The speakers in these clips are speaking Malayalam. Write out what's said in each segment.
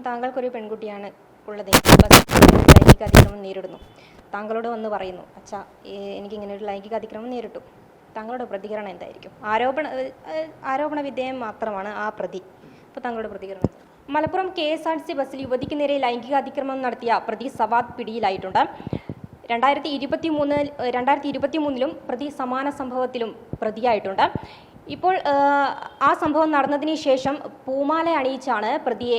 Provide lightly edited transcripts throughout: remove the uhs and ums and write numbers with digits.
ഇപ്പം താങ്കൾക്കൊരു പെൺകുട്ടിയാണ് ഉള്ളതെങ്കിൽ ലൈംഗിക അതിക്രമം നേരിടുന്നു, താങ്കളോട് വന്ന് പറയുന്നു, അച്ഛാ എനിക്കിങ്ങനെ ഒരു ലൈംഗിക അതിക്രമം നേരിട്ടു, താങ്കളുടെ പ്രതികരണം എന്തായിരിക്കും? ആരോപണ വിധേയം മാത്രമാണ് ആ പ്രതി. അപ്പോൾ താങ്കളുടെ പ്രതികരണം? മലപ്പുറം KSRTC ബസ്സിൽ യുവതിക്ക് നേരെ ലൈംഗിക അതിക്രമം നടത്തിയ പ്രതി സവാദ് പിടിയിലായിട്ടുണ്ട്. 2023 പ്രതി സമാന സംഭവത്തിലും പ്രതിയായിട്ടുണ്ട്. ഇപ്പോൾ ആ സംഭവം നടന്നതിന് ശേഷം പൂമാല അണിയിച്ചാണ് പ്രതിയെ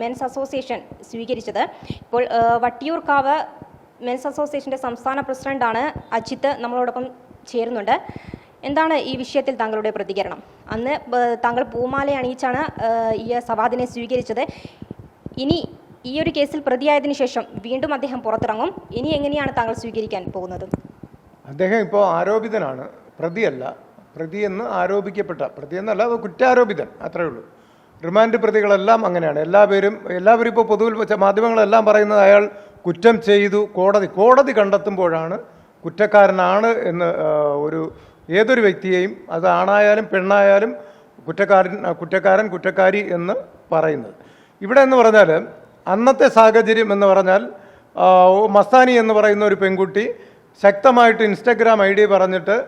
മെൻസ് അസോസിയേഷൻ സ്വീകരിച്ചത്. ഇപ്പോൾ വട്ടിയൂർക്കാവ് മെൻസ് അസോസിയേഷൻ്റെ സംസ്ഥാന പ്രസിഡന്റാണ് അജിത്ത് നമ്മളോടൊപ്പം ചേരുന്നുണ്ട്. എന്താണ് ഈ വിഷയത്തിൽ താങ്കളുടെ പ്രതികരണം? അന്ന് താങ്കൾ പൂമാല അണിയിച്ചാണ് ഈ സവാദിനെ സ്വീകരിച്ചത്. ഇനി ഈ ഒരു കേസിൽ പ്രതിയായതിനു ശേഷം വീണ്ടും അദ്ദേഹം പുറത്തിറങ്ങും. ഇനി എങ്ങനെയാണ് താങ്കൾ സ്വീകരിക്കാൻ പോകുന്നത്? അദ്ദേഹം ഇപ്പോൾ ആരോപിതനാണ്, പ്രതിയല്ല. പ്രതിയെന്ന് ആരോപിക്കപ്പെട്ട, പ്രതിയെന്നല്ല, കുറ്റാരോപിതൻ, അത്രയേ ഉള്ളൂ. റിമാൻഡ് പ്രതികളെല്ലാം അങ്ങനെയാണ്. എല്ലാവരും ഇപ്പോൾ പൊതുവിൽ മാധ്യമങ്ങളെല്ലാം പറയുന്നത് അയാൾ കുറ്റം ചെയ്തു, കോടതി കണ്ടെത്തുമ്പോഴാണ് കുറ്റക്കാരനാണ് എന്ന് ഏതൊരു വ്യക്തിയെയും, അത് ആണായാലും പെണ്ണായാലും കുറ്റക്കാരൻ കുറ്റക്കാരി എന്ന് പറയുന്നത്. ഇവിടെ എന്ന് പറഞ്ഞാൽ അന്നത്തെ സാഹചര്യം എന്ന് പറഞ്ഞാൽ മസ്താനി എന്ന് പറയുന്ന ഒരു പെൺകുട്ടി ശക്തമായിട്ട് ഇൻസ്റ്റഗ്രാം ID പറഞ്ഞിട്ട്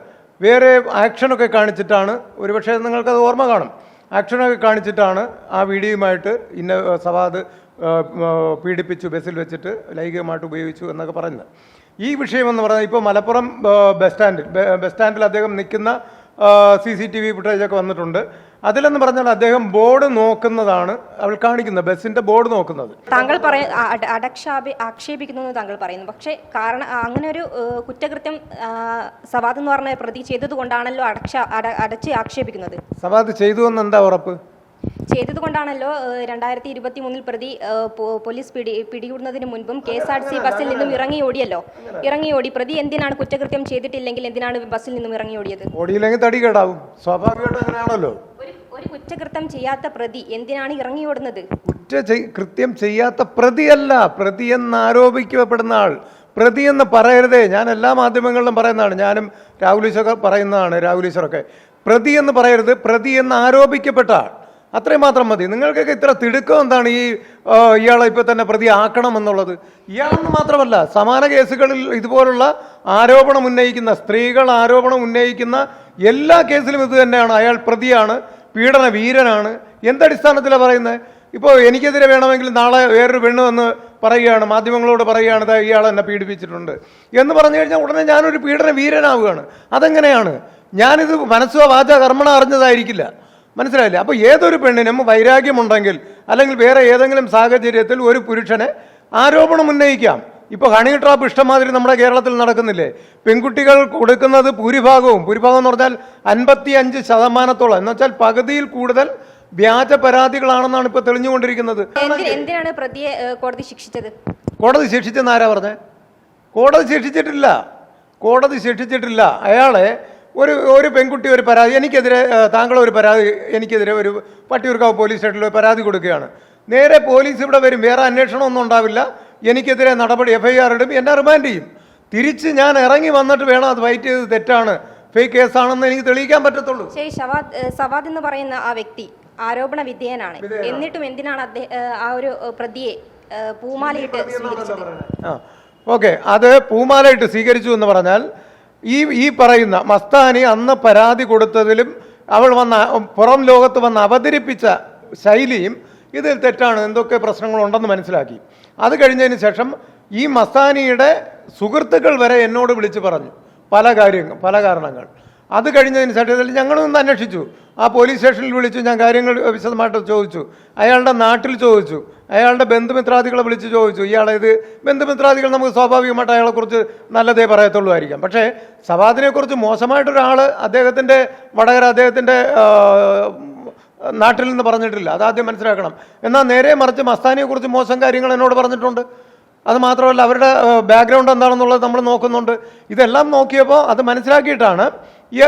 വേറെ ആക്ഷനൊക്കെ കാണിച്ചിട്ടാണ്, ഒരുപക്ഷെ നിങ്ങൾക്കത് ഓർമ്മ കാണും, ആക്ഷനൊക്കെ കാണിച്ചിട്ടാണ് ആ വീഡിയോയുമായിട്ട് ഇന്ന സവാദ് പീഡിപ്പിച്ചു, ബസ്സിൽ വെച്ചിട്ട് ലൈംഗികമായിട്ട് ഉപയോഗിച്ചു എന്നൊക്കെ പറയുന്നത്. ഈ വിഷയമെന്ന് പറഞ്ഞാൽ ഇപ്പോൾ മലപ്പുറം ബസ് സ്റ്റാൻഡിൽ അദ്ദേഹം നിൽക്കുന്ന CCTV ഫുട്ടേജൊക്കെ വന്നിട്ടുണ്ട്. അതിലെന്ന് പറഞ്ഞാൽ അദ്ദേഹം ബോർഡ് നോക്കുന്നതാണ് അവൾ കാണിക്കുന്നത്, ബസ്സിന്റെ ബോർഡ് നോക്കുന്നത്. താങ്കൾ ആക്ഷേപിക്കുന്നു താങ്കൾ പറയുന്നു. പക്ഷേ കാരണം അങ്ങനെ ഒരു കുറ്റകൃത്യം സവാദ് എന്ന് പറഞ്ഞ പ്രതി ചെയ്തത് കൊണ്ടാണല്ലോ അടച്ച് ആക്ഷേപിക്കുന്നത്. സവാദ് ചെയ്തു എന്ന് എന്താ ഉറപ്പ്? ചെയ്തത് കൊണ്ടാണല്ലോ 2023 പ്രതി പോലീസ് പിടികൂടുന്നതിന് മുൻപും KSRTC ബസ്സിൽ നിന്നും ഇറങ്ങിയോടി. പ്രതി എന്തിനാണ് കുറ്റകൃത്യം ചെയ്തിട്ടില്ലെങ്കിൽ എന്തിനാണ് ബസ്സിൽ നിന്നും ഇറങ്ങിയോടിയത്? ഓടിയില്ലെങ്കിൽ തടി കേടാവും, സ്വാഭാവികമായിട്ട് അങ്ങനെയാണല്ലോ. ഒരു കുറ്റകൃത്യം ചെയ്യാത്ത പ്രതി എന്തിനാണ് ഇറങ്ങിയോടുന്നത്? കൃത്യം ചെയ്യാത്ത പ്രതിയല്ല, പ്രതി എന്നാരോപിക്കപ്പെടുന്ന ആൾ. പ്രതി എന്ന് പറയരുതേ, ഞാൻ എല്ലാ മാധ്യമങ്ങളിലും പറയുന്നതാണ്, ഞാനും രാഹുൽ ഈശ്വർ പറയുന്നതാണ്, രാഹുൽ ഈശ്വറൊക്കെ. പ്രതി എന്ന് പറയരുത്, പ്രതി എന്ന് ആരോപിക്കപ്പെട്ട ആൾ, അത്രയും മാത്രം മതി. നിങ്ങൾക്കൊക്കെ ഇത്ര തിടുക്കം എന്താണ് ഇയാളെ ഇപ്പോൾ തന്നെ പ്രതി ആക്കണം എന്നുള്ളത്? ഇയാളെന്ന് മാത്രമല്ല, സമാന കേസുകളിൽ ഇതുപോലുള്ള ആരോപണം ഉന്നയിക്കുന്ന സ്ത്രീകൾ ആരോപണം ഉന്നയിക്കുന്ന എല്ലാ കേസിലും ഇത് തന്നെയാണ്. അയാൾ പ്രതിയാണ്, പീഡന വീരനാണ്. എന്തടിസ്ഥാനത്തിലാണ് പറയുന്നത്? ഇപ്പോൾ എനിക്കെതിരെ വേണമെങ്കിൽ നാളെ വേറൊരു പെണ്ണ് വന്ന് പറയുകയാണ്, മാധ്യമങ്ങളോട് പറയുകയാണ്, ഇയാൾ എന്നെ പീഡിപ്പിച്ചിട്ടുണ്ട് എന്ന് പറഞ്ഞു കഴിഞ്ഞാൽ ഉടനെ ഞാനൊരു പീഡന വീരനാവുകയാണ്. അതെങ്ങനെയാണ്? ഞാനിത് മനസ്സോ വാചാ കർമ്മണ അറിഞ്ഞതായിരിക്കില്ല, മനസ്സിലായില്ലേ? അപ്പോൾ ഏതൊരു പെണ്ണിനും വൈരാഗ്യമുണ്ടെങ്കിൽ അല്ലെങ്കിൽ വേറെ ഏതെങ്കിലും സാഹചര്യത്തിൽ ഒരു പുരുഷനെ ആരോപണം ഉന്നയിക്കാം. ഇപ്പോൾ ഹണി ട്രാപ്പ് ഇഷ്ടംമാതിരി നമ്മുടെ കേരളത്തിൽ നടക്കുന്നില്ലേ? പെൺകുട്ടികൾ കൊടുക്കുന്നത് ഭൂരിഭാഗം എന്ന് പറഞ്ഞാൽ 55% എന്ന് വെച്ചാൽ പകുതിയിൽ കൂടുതൽ വ്യാജ പരാതികളാണെന്നാണ് ഇപ്പോൾ തെളിഞ്ഞുകൊണ്ടിരിക്കുന്നത്. എന്തിനാണ് പ്രതിയെ കോടതി ശിക്ഷിച്ചത്? കോടതി ശിക്ഷിച്ചെന്ന് ആരാ പറഞ്ഞേ? കോടതി ശിക്ഷിച്ചിട്ടില്ല. അയാളെ ഒരു പെൺകുട്ടി ഒരു പരാതി എനിക്കെതിരെ, താങ്കളൊരു പരാതി എനിക്കെതിരെ ഒരു വട്ടിയൂർക്കാവ് പോലീസ് സ്റ്റേഷനിൽ പരാതി കൊടുക്കുകയാണ്. നേരെ പോലീസ് ഇവിടെ വരും, വേറെ അന്വേഷണമൊന്നും ഉണ്ടാവില്ല, എനിക്കെതിരെ നടപടി FIR ഇടും, എന്നെ റിമാൻഡ് ചെയ്യും. തിരിച്ച് ഞാൻ ഇറങ്ങി വന്നിട്ട് വേണം അത് ഫൈറ്റ് ചെയ്ത് തെറ്റാണ്, ഫേക്ക് കേസാണെന്ന് എനിക്ക് തെളിയിക്കാൻ പറ്റത്തുള്ളൂ. ശരി, സവാദ് എന്ന് പറയുന്ന ആ വ്യക്തി ആരോപണ വിധേയനാണ്. എന്നിട്ടും എന്തിനാണ് ആ ഒരു പ്രതിയെ പൂമാലയിട്ട് സ്വീകരിച്ചത്? ഓക്കെ, അത് പൂമാലയിട്ട് സ്വീകരിച്ചു എന്ന് പറഞ്ഞാൽ ഈ പറയുന്ന മസ്താനി അന്ന് പരാതി കൊടുത്തതിലും അവൾ പുറം ലോകത്ത് വന്ന് അവതരിപ്പിച്ച ശൈലിയും ഇതിൽ തെറ്റാണ്, എന്തൊക്കെ പ്രശ്നങ്ങളുണ്ടെന്ന് മനസ്സിലാക്കി. അത് കഴിഞ്ഞതിന് ശേഷം ഈ മസ്താനിയുടെ സുഹൃത്തുക്കൾ വരെ എന്നോട് വിളിച്ച് പറഞ്ഞു പല കാരണങ്ങൾ. അത് കഴിഞ്ഞതിന് ശേഷം ഞങ്ങളൊന്ന് അന്വേഷിച്ചു, ആ പോലീസ് സ്റ്റേഷനിൽ വിളിച്ചു, ഞാൻ കാര്യങ്ങൾ വിശദമായിട്ട് ചോദിച്ചു, അയാളുടെ നാട്ടിൽ ചോദിച്ചു, അയാളുടെ ബന്ധുമിത്രാദികളെ വിളിച്ച് ചോദിച്ചു. ബന്ധുമിത്രാദികൾ നമുക്ക് സ്വാഭാവികമായിട്ട് അയാളെക്കുറിച്ച് നല്ലതേ പറയത്തുള്ളൂ ആയിരിക്കാം. പക്ഷേ സവാദിനെക്കുറിച്ച് മോശമായിട്ടൊരാൾ അദ്ദേഹത്തിൻ്റെ നാട്ടിൽ നിന്ന് പറഞ്ഞിട്ടില്ല, അതാദ്യം മനസ്സിലാക്കണം. എന്നാൽ നേരെ മറിച്ച് മസ്താനിയെക്കുറിച്ച് മോശം കാര്യങ്ങൾ എന്നോട് പറഞ്ഞിട്ടുണ്ട്. അത് മാത്രമല്ല, അവരുടെ ബാക്ക്ഗ്രൗണ്ട് എന്താണെന്നുള്ളത് നമ്മൾ നോക്കുന്നുണ്ട്. ഇതെല്ലാം നോക്കിയപ്പോൾ അത് മനസ്സിലാക്കിയിട്ടാണ്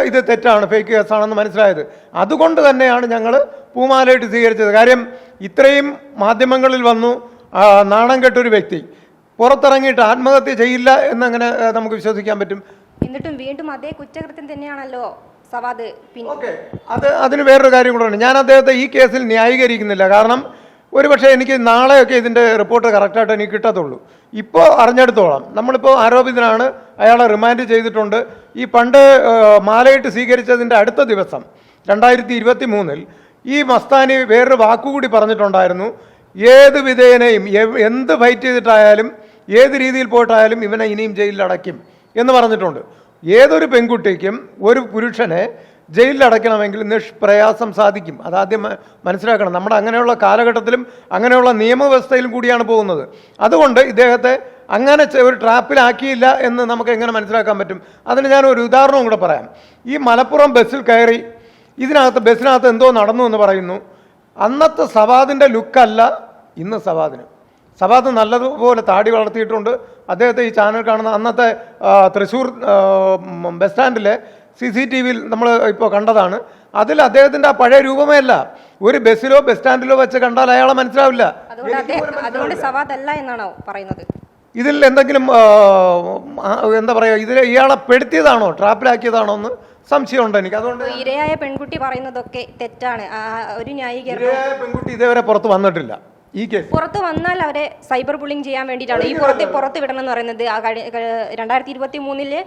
ഇത് തെറ്റാണ്, ഫേക്ക് കേസാണെന്ന് മനസ്സിലായത്. അതുകൊണ്ട് തന്നെയാണ് ഞങ്ങൾ പൂമാലയിട്ട് സ്വീകരിച്ചത്. കാര്യം ഇത്രയും മാധ്യമങ്ങളിൽ വന്നു നാണം കെട്ടൊരു വ്യക്തി പുറത്തിറങ്ങിയിട്ട് ആത്മഹത്യ ചെയ്യില്ല എന്നങ്ങനെ നമുക്ക് വിശ്വസിക്കാൻ പറ്റും? എന്നിട്ടും വീണ്ടും അതേ കുറ്റകൃത്യം തന്നെയാണല്ലോ സവാദ്. അതിന് വേറൊരു കാര്യം കൂടെ ഉണ്ട്. ഞാൻ അദ്ദേഹത്തെ ഈ കേസിൽ ന്യായീകരിക്കുന്നില്ല. കാരണം ഒരു പക്ഷേ എനിക്ക് നാളെയൊക്കെ ഇതിൻ്റെ റിപ്പോർട്ട് കറക്റ്റായിട്ട് എനിക്ക് കിട്ടത്തുള്ളൂ. ഇപ്പോൾ അറിഞ്ഞെടുത്തോളം നമ്മളിപ്പോൾ ആരോപിതനാണ്, അയാളെ റിമാൻഡ് ചെയ്തിട്ടുണ്ട്. ഈ പണ്ട് മാലയിട്ട് സ്വീകരിച്ചതിൻ്റെ അടുത്ത ദിവസം 2023 ഈ മസ്താനി വേറൊരു വാക്കുകൂടി പറഞ്ഞിട്ടുണ്ടായിരുന്നു. ഏത് വിധേയനെയും എന്ത് ഫൈറ്റ് ചെയ്തിട്ടായാലും ഏത് രീതിയിൽ പോയിട്ടായാലും ഇവനെ ഇനിയും ജയിലിൽ അടയ്ക്കും എന്ന് പറഞ്ഞിട്ടുണ്ട്. ഏതൊരു പെൺകുട്ടിക്കും ഒരു പുരുഷനെ ജയിലിൽ അടയ്ക്കണമെങ്കിൽ നിഷ്പ്രയാസം സാധിക്കും. അതാദ്യം മനസ്സിലാക്കണം. നമ്മുടെ അങ്ങനെയുള്ള കാലഘട്ടത്തിലും അങ്ങനെയുള്ള നിയമവ്യവസ്ഥയിലും കൂടിയാണ് പോകുന്നത്. അതുകൊണ്ട് ഇദ്ദേഹത്തെ അങ്ങനെ ഒരു ട്രാപ്പിലാക്കിയില്ല എന്ന് നമുക്ക് എങ്ങനെ മനസ്സിലാക്കാൻ പറ്റും? അതിന് ഞാനൊരു ഉദാഹരണവും കൂടെ പറയാം. ഈ മലപ്പുറം ബസ്സിൽ കയറി ബസ്സിനകത്ത് എന്തോ നടന്നു എന്ന് പറയുന്നു. അന്നത്തെ സവാദിൻ്റെ ലുക്കല്ല ഇന്ന് സവാദിന്. സവാദ് നല്ലതുപോലെ താടി വളർത്തിയിട്ടുണ്ട്. അദ്ദേഹത്തെ ഈ ചാനൽ കാണുന്ന അന്നത്തെ തൃശ്ശൂർ ബസ് സ്റ്റാൻഡിലെ CCTVയിൽ നമ്മൾ ഇപ്പോൾ കണ്ടതാണ്. അതിൽ അദ്ദേഹത്തിൻ്റെ ആ പഴയ രൂപമേ അല്ല. ഒരു ബസ്സിലോ ബസ് സ്റ്റാൻഡിലോ വെച്ച് കണ്ടാൽ അയാളെ മനസ്സിലാവില്ല. അതുകൊണ്ട് സവാദ് അല്ല എന്നാണോ പറയുന്നത്? ഇതിൽ എന്തെങ്കിലും എന്താ പറയുക, ഇതിൽ ഇയാളെ പെടുത്തിയതാണോ, ട്രാപ്പിലാക്കിയതാണോ എന്ന് സംശയമുണ്ട് എനിക്ക്. അതുകൊണ്ട് ഇരയായ പെൺകുട്ടി പറയുന്നതൊക്കെ തെറ്റാണ്. ഒരു ന്യായീകരണം. ഇരയായ പെൺകുട്ടി ഇതേവരെ പുറത്ത് വന്നിട്ടില്ല. ഈ കേസ് പുറത്ത് വന്നാൽ അവരെ സൈബർ ബുള്ളിങ് ചെയ്യാൻ വേണ്ടിയിട്ടാണ് ഈ പുറത്ത് വിടണം എന്ന് പറയുന്നത്. 2023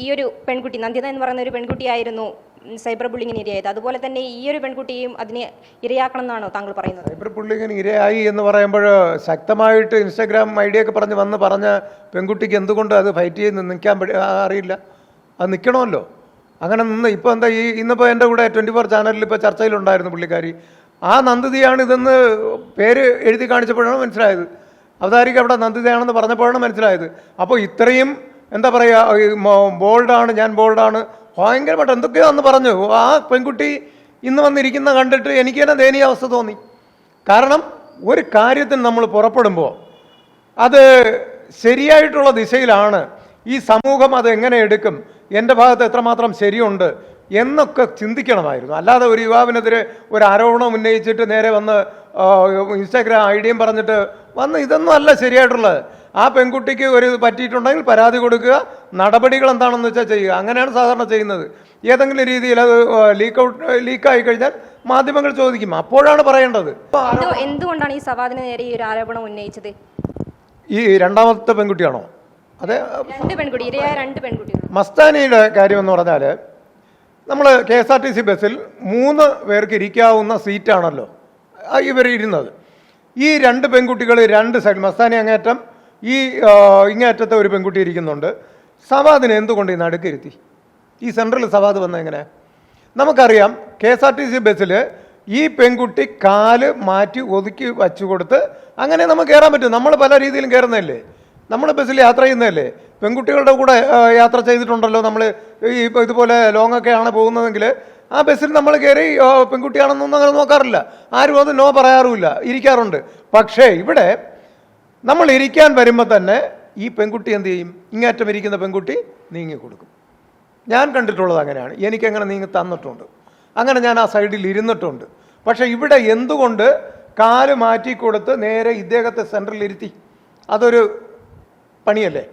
ഈ ഒരു പെൺകുട്ടി നന്ദിത എന്ന് പറയുന്ന ഒരു പെൺകുട്ടിയായിരുന്നു സൈബർ ബുള്ളിങ്ങിന് ഇരയായത്. അതുപോലെ തന്നെ ഈ ഒരു പെൺകുട്ടിയും അതിന് ഇരയാക്കണം എന്നാണോ താങ്കൾ പറയുന്നത്? സൈബർ ബുള്ളിങ്ങിന് ഇരയായി എന്ന് പറയുമ്പോൾ ശക്തമായിട്ട് ഇൻസ്റ്റാഗ്രാം ID ഒക്കെ പറഞ്ഞ പെൺകുട്ടിക്ക് എന്തുകൊണ്ട് അത് ഫൈറ്റ് ചെയ്ത് നിൽക്കാൻ അറിയില്ല? അത് നിൽക്കണമല്ലോ. അങ്ങനെ നിന്ന് ഇപ്പോൾ എന്താ ഇന്നിപ്പോൾ എൻ്റെ കൂടെ 24 ചാനലിൽ ഇപ്പോൾ ചർച്ചയിലുണ്ടായിരുന്നു പുള്ളിക്കാരി. ആ നന്ദിതയാണ് ഇതെന്ന് പേര് എഴുതി കാണിച്ചപ്പോഴാണ് മനസ്സിലായത്. അവതാരിക അവിടെ നന്ദിതയാണെന്ന് പറഞ്ഞപ്പോഴാണ് മനസ്സിലായത്. അപ്പോൾ ഇത്രയും എന്താ പറയുക, ബോൾഡാണ്, ഞാൻ ബോൾഡാണ്, ഭയങ്കരമായിട്ട് എന്തൊക്കെയോ അന്ന് പറഞ്ഞു. ആ പെൺകുട്ടി ഇന്ന് വന്നിരിക്കുന്ന കണ്ടിട്ട് എനിക്ക് തന്നെ ദയനീയ അവസ്ഥ തോന്നി. കാരണം ഒരു കാര്യത്തിന് നമ്മൾ പുറപ്പെടുമ്പോൾ അത് ശരിയായിട്ടുള്ള ദിശയിലാണ്, ഈ സമൂഹം അത് എങ്ങനെ എടുക്കും, എൻ്റെ ഭാഗത്ത് എത്രമാത്രം ശരിയുണ്ട് എന്നൊക്കെ ചിന്തിക്കണമായിരുന്നു. അല്ലാതെ ഒരു യുവാവിനെതിരെ ഒരു ആരോപണം ഉന്നയിച്ചിട്ട് നേരെ വന്ന് ഇൻസ്റ്റാഗ്രാം ID പറഞ്ഞിട്ട് ഇതൊന്നും അല്ല ശരിയായിട്ടുള്ളത്. ആ പെൺകുട്ടിക്ക് ഒരു പറ്റിയിട്ടുണ്ടെങ്കിൽ പരാതി കൊടുക്കുക, നടപടികൾ എന്താണെന്ന് വെച്ചാൽ ചെയ്യുക. അങ്ങനെയാണ് സാധാരണ ചെയ്യുന്നത്. ഏതെങ്കിലും രീതിയിൽ അത് ലീക്കായി കഴിഞ്ഞാൽ മാധ്യമങ്ങൾ ചോദിക്കും, അപ്പോഴാണ് പറയേണ്ടത്. എന്തുകൊണ്ടാണ് ഈ സവാദിന് നേരെ ഈ ഒരു ആരോപണം ഉന്നയിച്ചത്? ഈ രണ്ടാമത്തെ പെൺകുട്ടിയാണോ? അതെ, ഇരയായ രണ്ട് പെൺകുട്ടികൾ. മസ്താനിയുടെ കാര്യം എന്ന് പറഞ്ഞാൽ നമ്മൾ KSRTC ബസ്സിൽ 3 പേർക്ക് ഇരിക്കാവുന്ന സീറ്റാണല്ലോ ഇവർ ഇരുന്നത്. ഈ 2 പെൺകുട്ടികൾ 2 സൈഡ്, മസ്താനി അങ്ങേറ്റം, ഈ ഇങ്ങേറ്റത്തെ ഒരു പെൺകുട്ടി ഇരിക്കുന്നുണ്ട്. സവാദിനെ എന്തുകൊണ്ട് ഈ നടുക്കിരുത്തി? ഈ സെൻട്രൽ സവാദ് വന്ന എങ്ങനെ? നമുക്കറിയാം KSRTC ബസ്സിൽ ഈ പെൺകുട്ടി കാല് മാറ്റി ഒതുക്കി വച്ചു കൊടുത്ത് അങ്ങനെ നമുക്ക് കയറാൻ പറ്റും. നമ്മൾ പല രീതിയിലും കയറുന്നതല്ലേ, നമ്മൾ ബസ്സിൽ യാത്ര ചെയ്യുന്നതല്ലേ. പെൺകുട്ടികളുടെ കൂടെ യാത്ര ചെയ്തിട്ടുണ്ടല്ലോ നമ്മൾ. ഇതുപോലെ ലോങ്ങൊക്കെയാണ് പോകുന്നതെങ്കിൽ ആ ബസ്സിൽ നമ്മൾ കയറി പെൺകുട്ടിയാണെന്നൊന്നും അങ്ങനെ നോക്കാറില്ല. ആരും അത് നോ പറയാറുമില്ല, ഇരിക്കാറുണ്ട്. പക്ഷേ ഇവിടെ നമ്മൾ ഇരിക്കാൻ വരുമ്പോൾ തന്നെ ഈ പെൺകുട്ടി എന്ത് ചെയ്യും? ഇങ്ങേറ്റം ഇരിക്കുന്ന പെൺകുട്ടി നീങ്ങി കൊടുക്കും. ഞാൻ കണ്ടിട്ടുള്ളത് അങ്ങനെയാണ്. എനിക്കങ്ങനെ നീങ്ങി തന്നിട്ടുണ്ട്. അങ്ങനെ ഞാൻ ആ സൈഡിൽ ഇരുന്നിട്ടുണ്ട്. പക്ഷേ ഇവിടെ എന്തുകൊണ്ട് കാല് മാറ്റിക്കൊടുത്ത് നേരെ ഇദ്ദേഹത്തെ സെൻട്രലിൽ ഇരുത്തി? അതൊരു പണിയല്ലേ?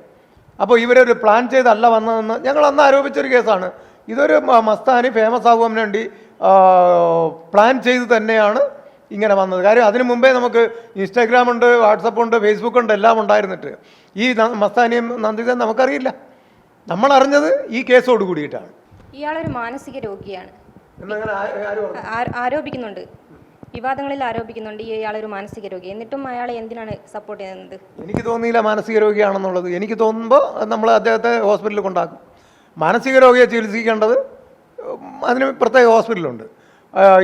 അപ്പോൾ ഇവരൊരു പ്ലാൻ ചെയ്തല്ല വന്നതെന്ന് ഞങ്ങൾ അന്ന് ആരോപിച്ചൊരു കേസാണ്. ഇതൊരു മസ്താനി ഫേമസ് ആകുവാൻ വേണ്ടി പ്ലാൻ ചെയ്ത് തന്നെയാണ് ഇങ്ങനെ വന്നത്. കാര്യം അതിനു മുമ്പേ നമുക്ക് ഇൻസ്റ്റാഗ്രാം ഉണ്ട്, വാട്സപ്പ് ഉണ്ട്, ഫേസ്ബുക്ക് ഉണ്ട്, എല്ലാം ഉണ്ടായിരുന്നിട്ട് ഈ മസ്താനിയും നന്ദിതയും നമുക്കറിയില്ല. നമ്മൾ അറിഞ്ഞത് ഈ കേസോട് കൂടിയിട്ടാണ്. ഇയാളൊരു മാനസിക രോഗിയാണ് ആരോപിക്കുന്നുണ്ട്, വിവാദങ്ങളിൽ ആരോപിക്കുന്നുണ്ട് ഇയാളൊരു മാനസിക രോഗി. എന്നിട്ടും അയാളെ എന്തിനാണ് സപ്പോർട്ട് ചെയ്യുന്നത്? എനിക്ക് തോന്നിയില്ല മാനസിക രോഗിയാണെന്നുള്ളത്. എനിക്ക് തോന്നുമ്പോൾ നമ്മൾ അദ്ദേഹത്തെ ഹോസ്പിറ്റലിൽ കൊണ്ടാക്കും. മാനസിക രോഗിയെ ചികിത്സിക്കേണ്ടത് അതിന് പ്രത്യേക ഹോസ്പിറ്റലുണ്ട്.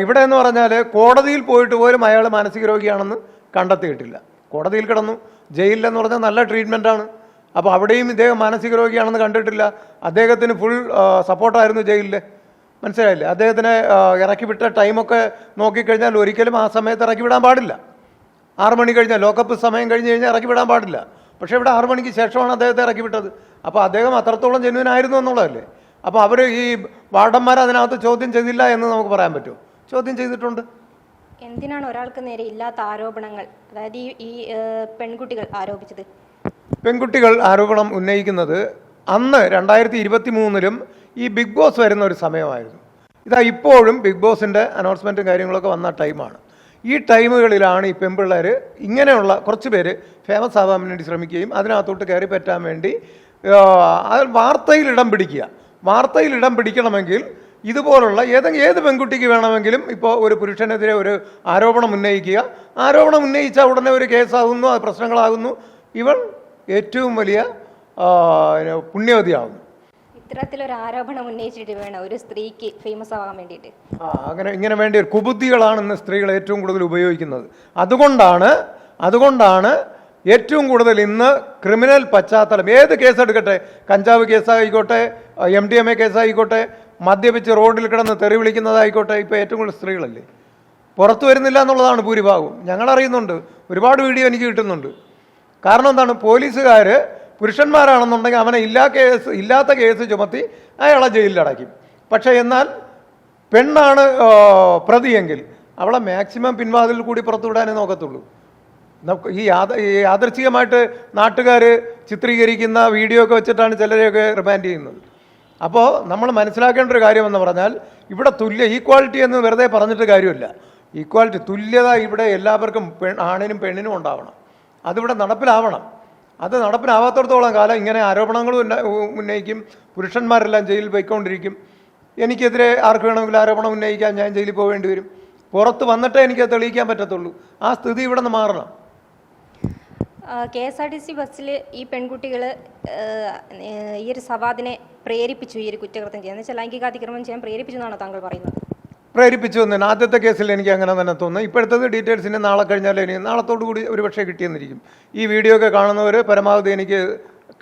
ഇവിടെ എന്ന് പറഞ്ഞാൽ കോടതിയിൽ പോയിട്ട് പോലും അയാൾ മാനസിക രോഗിയാണെന്ന് കണ്ടെത്തിയിട്ടില്ല. കോടതിയിൽ കിടന്നു, ജയിലിലെന്ന് പറഞ്ഞാൽ നല്ല ട്രീറ്റ്മെൻറ്റാണ്. അപ്പോൾ അവിടെയും ഇദ്ദേഹം മാനസിക രോഗിയാണെന്ന് കണ്ടിട്ടില്ല. അദ്ദേഹത്തിന് ഫുൾ സപ്പോർട്ടായിരുന്നു ജയിലിൽ. മനസ്സിലായില്ലേ? അദ്ദേഹത്തിനെ ഇറക്കി വിട്ട ടൈമൊക്കെ നോക്കിക്കഴിഞ്ഞാൽ ഒരിക്കലും ആ സമയത്ത് ഇറക്കി വിടാൻ പാടില്ല. 6 മണി കഴിഞ്ഞാൽ ലോക്കപ്പ് സമയം കഴിഞ്ഞ് കഴിഞ്ഞാൽ ഇറക്കി വിടാൻ പാടില്ല. പക്ഷേ ഇവിടെ 6 മണിക്ക് ശേഷമാണ് അദ്ദേഹത്തെ ഇറക്കി വിട്ടത്. അപ്പോൾ അദ്ദേഹം അത്രത്തോളം ജെന്യുവൻ ആയിരുന്നു എന്നുള്ളതല്ലേ. അപ്പോൾ അവർ ഈ വാർഡന്മാർ അതിനകത്ത് ചോദ്യം ചെയ്തില്ല എന്ന് നമുക്ക് പറയാൻ പറ്റുമോ? ചോദ്യം ചെയ്തിട്ടുണ്ട്. എന്തിനാണ് ഒരാൾക്ക് നേരെ ഇല്ലാത്ത ആരോപണങ്ങൾ, അതായത് ഈ പെൺകുട്ടികൾ ആരോപിച്ചത്? പെൺകുട്ടികൾ ആരോപണം ഉന്നയിക്കുന്നത് അന്ന് 2023 ഈ ബിഗ് ബോസ് വരുന്ന ഒരു സമയമായിരുന്നു. ഇതാ ഇപ്പോഴും ബിഗ് ബോസിൻ്റെ അനൗൺസ്മെൻറ്റും കാര്യങ്ങളൊക്കെ വന്ന ടൈമാണ്. ഈ ടൈമുകളിലാണ് ഈ പെൺപിള്ളേർ ഇങ്ങനെയുള്ള കുറച്ച് പേര് ഫേമസ് ആവാൻ വേണ്ടി ശ്രമിക്കുകയും അതിനകത്തോട്ട് കയറി പറ്റാൻ വേണ്ടി വാർത്തയിൽ ഇടം പിടിക്കുക. വാർത്തയിൽ ഇടം പിടിക്കണമെങ്കിൽ ഇതുപോലുള്ള ഏത് പെൺകുട്ടിക്ക് വേണമെങ്കിലും ഇപ്പോൾ ഒരു പുരുഷനെതിരെ ഒരു ആരോപണം ഉന്നയിക്കുക. ആരോപണം ഉന്നയിച്ചാൽ ഉടനെ ഒരു കേസാകുന്നു, അത് പ്രശ്നങ്ങളാകുന്നു. ഇവൾ ഏറ്റവും വലിയ പുണ്യവതിയാകുന്നു. ഇത്തരത്തിലൊരു ആരോപണം ഉന്നയിച്ചിട്ട് വേണം ഒരു സ്ത്രീക്ക് ഫേമസ് ആവാൻ വേണ്ടിയിട്ട്. ഇങ്ങനെ വേണ്ടി കുബുദ്ധികളാണ് ഇന്ന് സ്ത്രീകൾ ഏറ്റവും കൂടുതൽ ഉപയോഗിക്കുന്നത്. അതുകൊണ്ടാണ് ഏറ്റവും കൂടുതൽ ഇന്ന് ക്രിമിനൽ പശ്ചാത്തലം ഏത് കേസെടുക്കട്ടെ, കഞ്ചാവ് കേസായിക്കോട്ടെ, MDMA കേസായിക്കോട്ടെ, മദ്യപിച്ച് റോഡിൽ കിടന്ന് തെറി വിളിക്കുന്നതായിക്കോട്ടെ, ഇപ്പോൾ ഏറ്റവും കൂടുതൽ സ്ത്രീകളല്ലേ. പുറത്തു വരുന്നില്ല എന്നുള്ളതാണ് ഭൂരിഭാഗവും. ഞങ്ങളറിയുന്നുണ്ട്, ഒരുപാട് വീഡിയോ എനിക്ക് കിട്ടുന്നുണ്ട്. കാരണം എന്താണ്, പോലീസുകാർ പുരുഷന്മാരാണെന്നുണ്ടെങ്കിൽ അവനെ ഇല്ലാത്ത കേസ് ചുമത്തി അയാളെ ജയിലിലടയ്ക്കും. പക്ഷേ എന്നാൽ പെണ്ണാണ് പ്രതിയെങ്കിൽ അവളെ മാക്സിമം പിൻവാതിൽ കൂടി പുറത്തുവിടാനേ നോക്കത്തുള്ളൂ. ഈ യാദൃച്ഛികമായിട്ട് നാട്ടുകാർ ചിത്രീകരിക്കുന്ന വീഡിയോ ഒക്കെ വെച്ചിട്ടാണ് ചിലരെയൊക്കെ റിമാൻഡ് ചെയ്യുന്നത്. അപ്പോൾ നമ്മൾ മനസ്സിലാക്കേണ്ട ഒരു കാര്യമെന്ന് പറഞ്ഞാൽ ഇവിടെ ഈക്വാലിറ്റി എന്ന് വെറുതെ പറഞ്ഞിട്ട് കാര്യമില്ല. ഈക്വാലിറ്റി, തുല്യത ഇവിടെ എല്ലാവർക്കും ആണിനും പെണ്ണിനും ഉണ്ടാവണം. അതിവിടെ നടപ്പിലാവണം. അത് നടപ്പിലാവാത്തടത്തോളം കാലം ഇങ്ങനെ ആരോപണങ്ങൾ ഉന്നയിക്കും. പുരുഷന്മാരെല്ലാം ജയിലിൽ പോയിക്കൊണ്ടിരിക്കും. എനിക്കെതിരെ ആർക്ക് വേണമെങ്കിലും ആരോപണം ഉന്നയിക്കാൻ ഞാൻ ജയിലിൽ പോകേണ്ടി വരും. പുറത്ത് വന്നിട്ടേ എനിക്കത് തെളിയിക്കാൻ പറ്റത്തുള്ളൂ. ആ സ്ഥിതി ഇവിടെ നിന്ന് മാറണം. KSRTC ബസ്സിൽ ഈ പെൺകുട്ടികൾ ഈ ഒരു സവാദിനെ പ്രേരിപ്പിച്ചു ഈ ഒരു കുറ്റകൃത്യം ചെയ്യാൻ, എന്ന് വെച്ചാൽ ലൈംഗിക അതിക്രമം ചെയ്യാൻ പ്രേരിപ്പിച്ചു എന്നാണ് താങ്കൾ പറയുന്നത്? പ്രേരിപ്പിച്ചു എന്ന് ആദ്യത്തെ കേസിൽ എനിക്ക് അങ്ങനെ തന്നെ തോന്നുന്നു. ഇപ്പോഴത്തത് ഡീറ്റെയിൽസിന് നാളെ കഴിഞ്ഞാൽ നാളത്തോടു കൂടി ഒരു പക്ഷേ കിട്ടിയെന്നിരിക്കും. ഈ വീഡിയോ ഒക്കെ കാണുന്നവർ പരമാവധി എനിക്ക്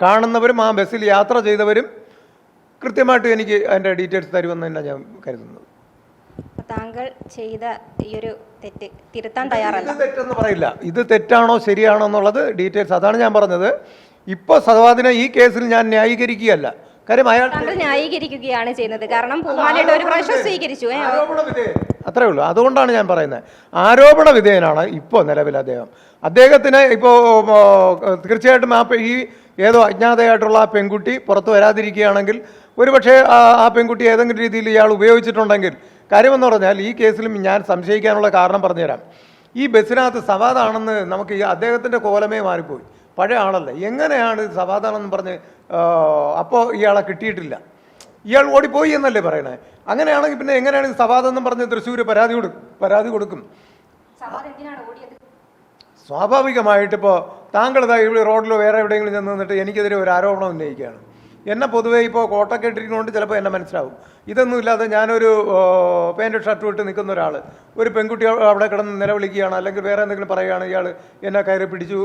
കാണുന്നവരും ആ ബസ്സിൽ യാത്ര ചെയ്തവരും കൃത്യമായിട്ട് എനിക്ക് അതിൻ്റെ ഡീറ്റെയിൽസ് തരുമെന്ന് തന്നെ ഞാൻ കരുതുന്നത്. താങ്കൾ ചെയ്ത ഈ ഒരു തെറ്റ് തിരുത്താൻ തയ്യാറല്ല? ഇത് തെറ്റെന്ന് പറയില്ല. ഇത് തെറ്റാണോ ശരിയാണോ എന്നുള്ളത് ഡീറ്റെയിൽസ്, അതാണ് ഞാൻ പറഞ്ഞത്. ഇപ്പോൾ സവാദിനെ ഈ കേസിൽ ഞാൻ ന്യായീകരിക്കുകയല്ല. കാര്യം താങ്കൾ ന്യായീകരിക്കുകയാണ് ചെയ്യുന്നത്. കാരണം പൂമാലയുടെ ഒരു പ്രാവശ്യം സ്വീകരിച്ചു, അത്രേ ഉള്ളൂ. അതുകൊണ്ടാണ് ഞാൻ പറയുന്നത്, ആരോപണ വിധേയനാണ് ഇപ്പോൾ നിലവിൽ അദ്ദേഹത്തിന് ഇപ്പോൾ തീർച്ചയായിട്ടും ഈ ഏതോ അജ്ഞാതയായിട്ടുള്ള ആ പെൺകുട്ടി പുറത്ത് വരാതിരിക്കുകയാണെങ്കിൽ ഒരുപക്ഷെ ആ പെൺകുട്ടി ഏതെങ്കിലും രീതിയിൽ ഇയാൾ ഉപയോഗിച്ചിട്ടുണ്ടെങ്കിൽ, കാര്യമെന്ന് പറഞ്ഞാൽ ഈ കേസിലും ഞാൻ സംശയിക്കാനുള്ള കാരണം പറഞ്ഞുതരാം. ഈ ബസ്സിനകത്ത് സവാദാണെന്ന് നമുക്ക് അദ്ദേഹത്തിൻ്റെ കോലമേ മാറിപ്പോയി. പഴയ ആളല്ലേ, എങ്ങനെയാണ് സവാദാണെന്ന് പറഞ്ഞ് അപ്പോൾ ഇയാളെ കിട്ടിയിട്ടില്ല, ഇയാൾ ഓടിപ്പോയി എന്നല്ലേ പറയണേ? അങ്ങനെയാണെങ്കിൽ പിന്നെ എങ്ങനെയാണ് സവാദെന്നും പറഞ്ഞ് തൃശ്ശൂർ പരാതി കൊടുക്കും? സ്വാഭാവികമായിട്ടിപ്പോൾ താങ്കൾ ഇവിടെ റോഡിലോ വേറെ എവിടെയെങ്കിലും ചെന്ന് നിന്നിട്ട് എനിക്കെതിരെ ഒരു ആരോപണം ഉന്നയിക്കുകയാണ്. എന്നെ പൊതുവേ ഇപ്പോൾ കോട്ടൊക്കെ ഇട്ടിരിക്കുന്നതുകൊണ്ട് ചിലപ്പോൾ എന്നെ മനസ്സിലാവും. ഇതൊന്നും ഇല്ലാതെ ഞാനൊരു പാൻറ് ഷർട്ട് വിട്ട് നിൽക്കുന്ന ഒരാൾ ഒരു പെൺകുട്ടി അവിടെ കിടന്ന് നിലവിളിക്കുകയാണ്, അല്ലെങ്കിൽ വേറെ എന്തെങ്കിലും പറയുകയാണ്, ഇയാൾ എന്നെ കയറി പിടിച്ചു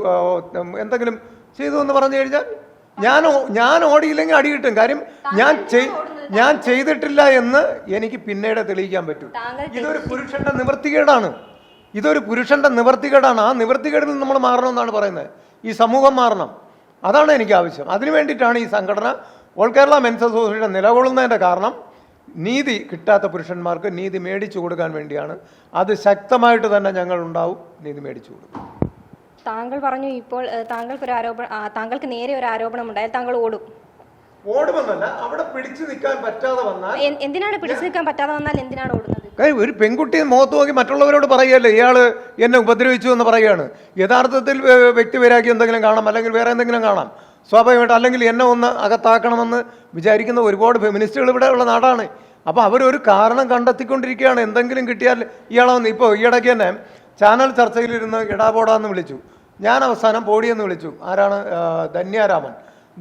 എന്തെങ്കിലും ചെയ്തു എന്ന് പറഞ്ഞു കഴിഞ്ഞാൽ ഞാൻ ഓടിയില്ലെങ്കിൽ അടി കിട്ടും. കാര്യം ഞാൻ ചെയ്തിട്ടില്ല എന്ന് എനിക്ക് പിന്നീട് തെളിയിക്കാൻ പറ്റും. ഇതൊരു പുരുഷന്റെ നിവൃത്തികേടാണ്. ആ നിവൃത്തികേടിൽ നിന്ന് നമ്മൾ മാറണമെന്നാണ് പറയുന്നത്. ഈ സമൂഹം മാറണം, അതാണ് എനിക്ക് ആവശ്യം. അതിനു വേണ്ടിയിട്ടാണ് ഈ സംഘടന ഓൾ കേരള മെൻസ് അസോസിയേഷൻ നിലകൊള്ളുന്നതിൻ്റെ കാരണം നീതി കിട്ടാത്ത പുരുഷന്മാർക്ക് നീതി മേടിച്ചു കൊടുക്കാൻ വേണ്ടിയാണ്. അത് ശക്തമായിട്ട് തന്നെ ഞങ്ങൾ ഉണ്ടാവും, നീതി മേടിച്ചു കൊടുക്കും. താങ്കൾ പറഞ്ഞു ഇപ്പോൾ താങ്കൾക്ക് നേരെ ഒരു ആരോപണം ഉണ്ടായാൽ താങ്കൾ ഓടുമെന്നല്ല, അവിടെ പിടിച്ചു നിൽക്കാൻ പറ്റാതെ വന്നാൽ എന്തിനാണ് പിടിച്ചു നിൽക്കാൻ പറ്റാതെ വന്നാൽ എന്തിനാണ് ഓടുന്നത്? ഒരു പെൺകുട്ടി മുഖത്ത് നോക്കി മറ്റുള്ളവരോട് പറയുകയല്ലേ ഇയാൾ എന്നെ ഉപദ്രവിച്ചു എന്ന് പറയുകയാണ്. യഥാർത്ഥത്തിൽ വ്യക്തിവൈരാഗ്യം എന്തെങ്കിലും കാണാം, അല്ലെങ്കിൽ വേറെ എന്തെങ്കിലും കാണാം സ്വാഭാവികമായിട്ട്. അല്ലെങ്കിൽ എന്നെ ഒന്ന് അകത്താക്കണമെന്ന് വിചാരിക്കുന്ന ഒരുപാട് ഫെമിനിസ്റ്റുകൾ ഇവിടെ ഉള്ള നാടാണ്. അപ്പോൾ അവരൊരു കാരണം കണ്ടെത്തിക്കൊണ്ടിരിക്കുകയാണ്. എന്തെങ്കിലും കിട്ടിയാൽ ഇയാളെന്ന് ഇപ്പോൾ ഈയിടയ്ക്ക് തന്നെ ചാനൽ ചർച്ചയിലിരുന്ന് ഇടാപോടാന്ന് വിളിച്ചു. ഞാൻ അവസാനം പോടിയെന്ന് വിളിച്ചു. ആരാണ്?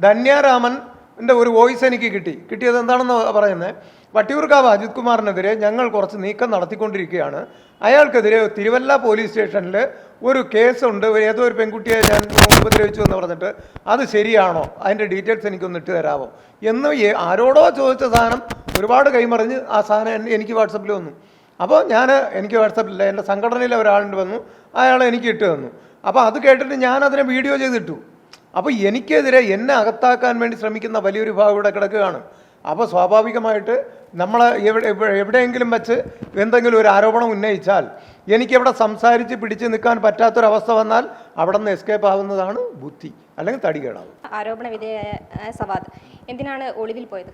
ധന്യാരാമൻ്റെ ഒരു വോയിസ് എനിക്ക് കിട്ടിയത് എന്താണെന്ന് പറയുന്നത്, വട്ടിയൂർക്കാവ് അജിത് കുമാറിനെതിരെ ഞങ്ങൾ കുറച്ച് നീക്കം നടത്തിക്കൊണ്ടിരിക്കുകയാണ്. അയാൾക്കെതിരെ തിരുവല്ല പോലീസ് സ്റ്റേഷനിൽ ഒരു കേസുണ്ട്, ഏതോ ഒരു പെൺകുട്ടിയെ ഞാൻ ഉപദ്രവിച്ചു എന്ന് പറഞ്ഞിട്ട്. അത് ശരിയാണോ? അതിൻ്റെ ഡീറ്റെയിൽസ് എനിക്കൊന്ന് ഇട്ട് തരാമോ എന്ന് ആരോടോ ചോദിച്ച സാധനം ഒരുപാട് കൈമറിഞ്ഞ് ആ സാധനം എനിക്ക് വാട്സപ്പിൽ വന്നു. അപ്പോൾ എനിക്ക് വാട്സപ്പിലില്ല, എൻ്റെ സംഘടനയിലെ ഒരാളുണ്ട് വന്നു, അയാൾ എനിക്ക് ഇട്ട് തന്നു. അപ്പോൾ അത് കേട്ടിട്ട് ഞാൻ അതിനെ വീഡിയോ ചെയ്തിട്ടു. അപ്പോൾ എനിക്കെതിരെ എന്നെ അകത്താക്കാൻ വേണ്ടി ശ്രമിക്കുന്ന വലിയൊരു ഭാഗം ഇവിടെ കിടക്കുകയാണ്. അപ്പോൾ സ്വാഭാവികമായിട്ട് നമ്മൾ എവിടെയെങ്കിലും വെച്ച് എന്തെങ്കിലും ഒരു ആരോപണം ഉന്നയിച്ചാൽ എനിക്കെവിടെ സംസാരിച്ച് പിടിച്ച് നിൽക്കാൻ പറ്റാത്തൊരവസ്ഥ വന്നാൽ അവിടെ നിന്ന് എസ്കേപ്പ് ആവുന്നതാണ് ബുദ്ധി, അല്ലെങ്കിൽ തടികേടാവും. ആരോപണ വിധേയനായ സവാദ് എന്തിനാണ് ഒളിവിൽ പോയത്?